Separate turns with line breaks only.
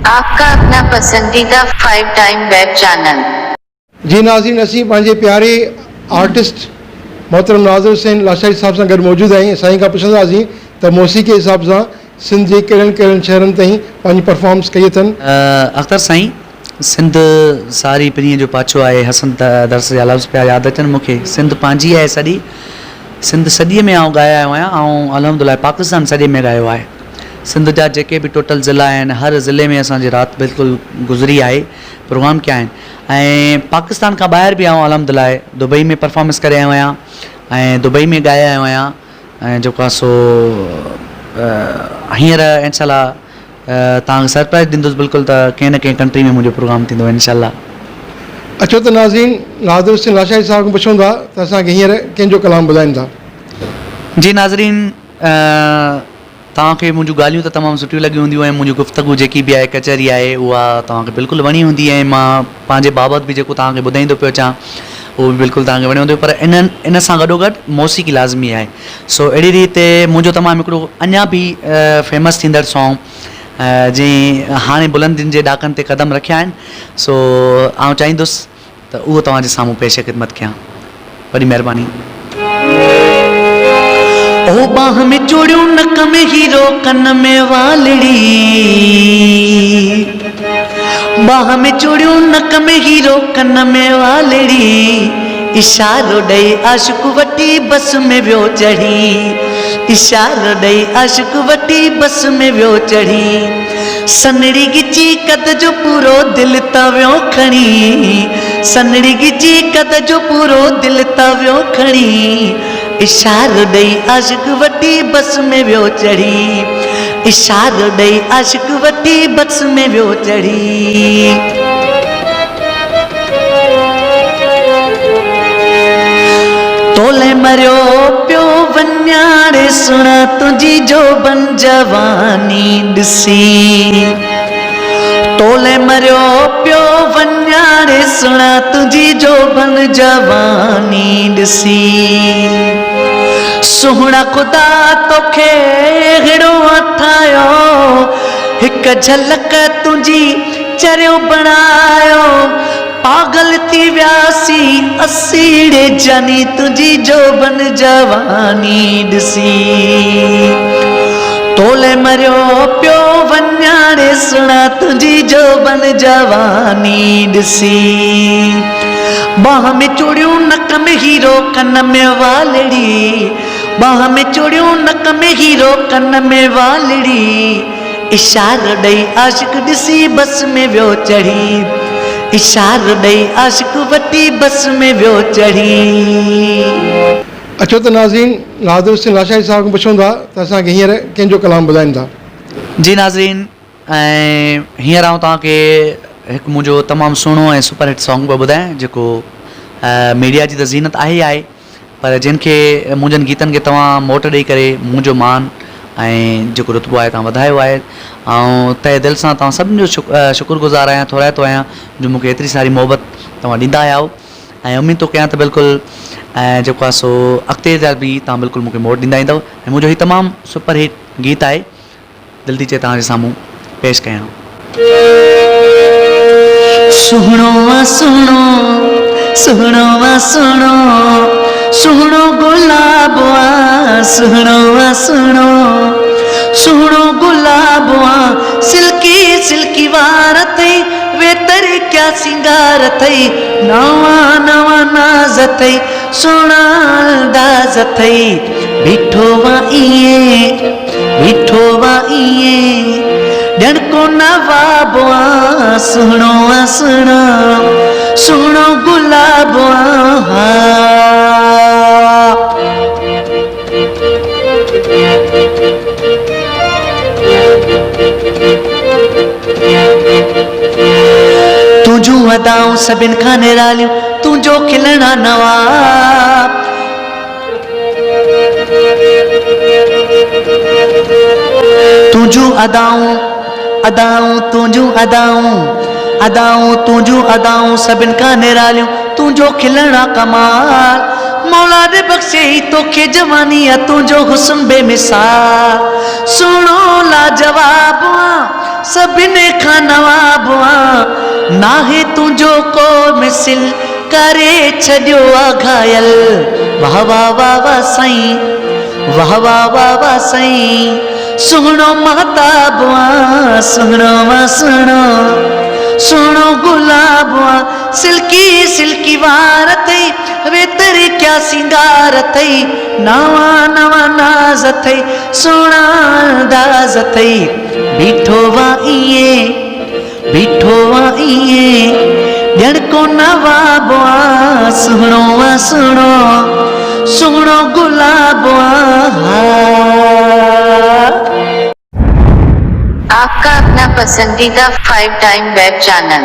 आपका अपना पसंदीदा 5 टाइम वेब चैनल।
जी नाज़रीन, असीं पंहिंजे प्यारे आर्टिस्ट मोहतरम नाज़िर हुसैन लाशारी साहब सां गॾु मौजूदु आहियूं। साईं खां पुछंदासीं त मौसीक़ी के हिसाब सां सिंध जे कहिड़नि कहिड़नि शहरनि ताईं पंहिंजी परफॉर्मेंस कई अथनि।
अख्तर साईं, सिंध सारी पिणीअ जो पाछो आहे। हसन दर्स जा लफ़्ज़ पिया यादि अचनि मूंखे। सिंध पंहिंजी आहे सॼी, सिंध सॼीअ में आउं ॻाया आयो आहियां ऐं अल्हम्दुलिल्लाह पाकिस्तान सॼे में ॻायो आहे। सिंध जा जेके बि टोटल ज़िला आहिनि, हर ज़िले में असांजी राति बिल्कुलु गुज़री आहे, प्रोग्राम कया आहिनि। ऐं पाकिस्तान खां ॿाहिरि बि आउं अल्हम्दुलिल्लाह दुबई में परफॉर्मेंस करे आयो आहियां ऐं दुबई में ॻाया आयो आहियां। ऐं जेको आहे सो हींअर इंशाल्लाह तव्हांखे सरप्राइज़ ॾींदुसि बिल्कुलु, त कंहिं न कंहिं कंट्री में मुंहिंजो प्रोग्राम थींदो इंशाल्लाह।
अचो त नाज़रीन, नाज़िर हुसैन लाशारी साहब खां पुछूं था त असांखे हींअर कंहिंजो कलाम ॿुधाइनि था।
जी नाज़रीन, तव्हांखे मुंहिंजूं ॻाल्हियूं त तमामु सुठियूं लॻियूं हूंदियूं ऐं मुंहिंजी गुफ़्तगू जेकी बि आहे, कचहरी आहे, उहा तव्हांखे बिल्कुलु वणी हूंदी ऐं मां पंहिंजे बाबति बि जेको तव्हांखे ॿुधाईंदो पियो अचां उहो बि बिल्कुलु तव्हांखे वणियो हूंदो। पर इन सां गॾोगॾु मौसीक़ी लाज़मी आहे। सो अहिड़ी रीति मुंहिंजो तमामु हिकिड़ो अञा बि फेमस थींदड़ सॉन्ग जीअं हाणे बुलंदियुनि जे ॾाकनि ते क़दम रखिया आहिनि, सो आउं चाहींदुसि त उहो तव्हांजे साम्हूं पेश ख़िदमत कयां। वॾी महिरबानी। ओ बाह में चूड़ियूं, नक में हीरो, कन में वालड़ी, बाह में चूड़ियूं, नक में हीरो, कन में वालड़ी, इशारो ॾेई आशिक़ वठी बस में वियो चढ़ी, इशारो ॾेई आशिक़ वठी बस में वियो चढ़ी, सनड़ी गिची कद जो पूरो दिल त वियो खणी, सनड़ी गिची कद जो पूरो दिल त वियो खणी, इशारो ॾेई आशिक़ वठी बस में वियो चढ़ी, इशारो ॾेई आशिक़ वठी बस में वियो चढ़ी। तोले मरियो पियो वञाणे सुण तुंहिंजी जोबन जवानी ॾिसी, तोले मरियो पियो वञाणे सुण तुंहिंजी जोबन जवानी ॾिसी, सुहिणा ख़ुदा तोखे अहिड़ो ठाहियो, हिकु झलक तुंहिंजी चरियो बणायो, पागल थी वियासी असीड़े जानी तुंहिंजी जोबन जवानी ॾिसी, तोले मरियो पियो वञाणे सुणा तुंहिंजी जोबन जवानी ॾिसी, बाह में चूड़ियूं, नक में हीरो, कन में वालड़ी, बाह में चूड़ियूं, नक में हीरो, कन में वालड़ी, इशारो ॾेई आशिक़ ॾिसी बस में वियो चढ़ी, इशारो ॾेई आशिक़ वठी बस में वियो चढ़ी।
अचो त नाज़रीन, नाज़िर हुसैन लाशारी साहब खां पुछूं था त असांखे हींअर कंहिंजो कलाम ॿुधाइनि था।
जी नाज़रीन, ऐं हींअर आउं तव्हांखे हिकु मुंहिंजो तमामु सुहिणो ऐं सुपरहिट सॉन्ग पियो ॿुधायां, जेको मीडिया जी त ज़ीनत आहे ई आहे, पर जिन खे मुंहिंजनि गीतनि खे तव्हां मोट ॾेई करे मुंहिंजो मान ऐं जेको रुतबो आहे तव्हां वधायो आहे, ऐं तहे दिलि सां तव्हां सभिनी जो शुक्रगुज़ार आहियां, थोराइतो आहियां जो मूंखे एतिरी सारी मोहबत तव्हां ॾींदा आया आहियो। ऐं उमेदु थो कयां त बिल्कुलु जेको आहे सो अॻिते जा बि तव्हां बिल्कुलु मूंखे मोट ॾींदा ईंदव। ऐं मुंहिंजो हीउ तमामु सुपरहिट गीत आहे, दिलि थी चए तव्हांजे साम्हूं पेश कयां। सुहिणो आ सुहिणो, सुहिणो आ सुहिणो, सुहिणो गुलाब आ, सुहिणो आ सुहिणो, सुहिणो गुलाब आ, सिल्की सिल्की वार अथई, वे तरी क्या सिंगार अथई, नवा नवा नाज़ अथई, सुहिणा अंदाज़ अथई, बीठो वा ईअं, बीठो वा ईअं, ॼण को नवाब आ, सुहिणो आ सुहिणो, सुहिणो गुलाब आ। तुंहिंजूं अदाऊं सभिनि खां निरालियूं, तुंहिंजो खिलणा नवाब, तुंहिंजूं अदाऊं, अदाऊं तुंहिंजूं अदाऊं, अदाऊं तुंहिंजूं अदाऊं सभिनि खां निरालियूं, तुंहिंजो खिलणा कमाल, मौला ने बख्शे ही तोखे जवानी आ, तुंहिंजो हुस्न बेमिसाल, सुहिणो लाजवाब आ, सभिनी खां नवाब नाहे तुझो को मिसिल करे छॾियो आ घायल वाह वाह वाह वाह साईं वाह वाह वाह वाह साईं सुहिणो महताब सुहिणो मां सुहिणो गुलाब सिल्की सिल्की वार अथई वेतरी क्या सिंगार अथई नवा नवा नाज़ अथई सुहिणा अंदाज़ अथई बीठो वा ईअं ॼण को नवाब सुहिणो गुलाब
आपका अपना पसंदीदा 5 टाइम वेब चैनल